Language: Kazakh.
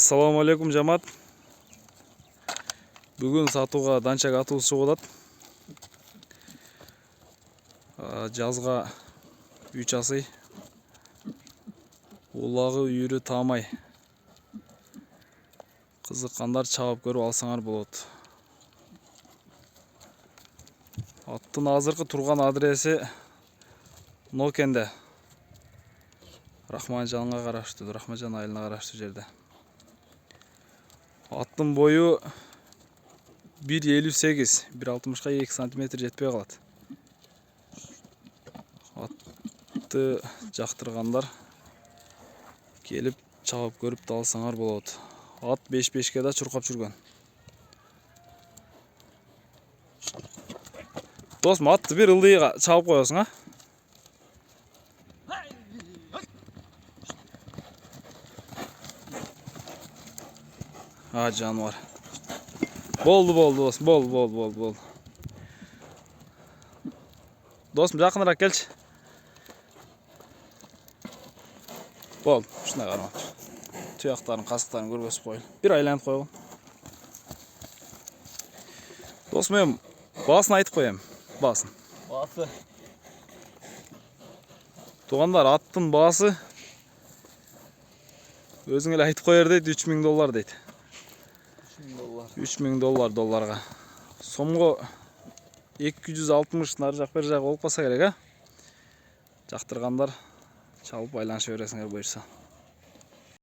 Assalamu alaikum жамаат. Бүгін сатуға данчак атуысы шығып атат. Жазға 3 асый. Улагы үйірі тамай. Қызыққандар чабып көріп алсаңар болот. Аттың азыркы турган адресі Нокенде. Рахманжанға караштуу, Рахманжан айылына караштуу жерде. Аттың бойы 1.58, 1.60-ға 2 см жетпей қалады. Атты жақтырғандар келіп чабып көріп алсаңар болады. Ат 5-5-ке да чуркап жүрген. Досым, атты бір ылдыйға чабып қоясың, а? Жануар. Болды досым, болды. Досым, жақынырақ келші. Болды, шына қарама. Тұяқтарын, қасықтарын көргөсіп қойыл. Bir айланып қойғын. Досым, мен басын айтып қоям. Басын. Басы. Туғандар, аттың басы өзіңел айтып қойыр дейді, $3000 дейді. $3000 долларға. Сомғы 260 нар жақ бер жақ олып баса керек, а? Жақтырғандар чалып байланыша бересіңер бұйырса.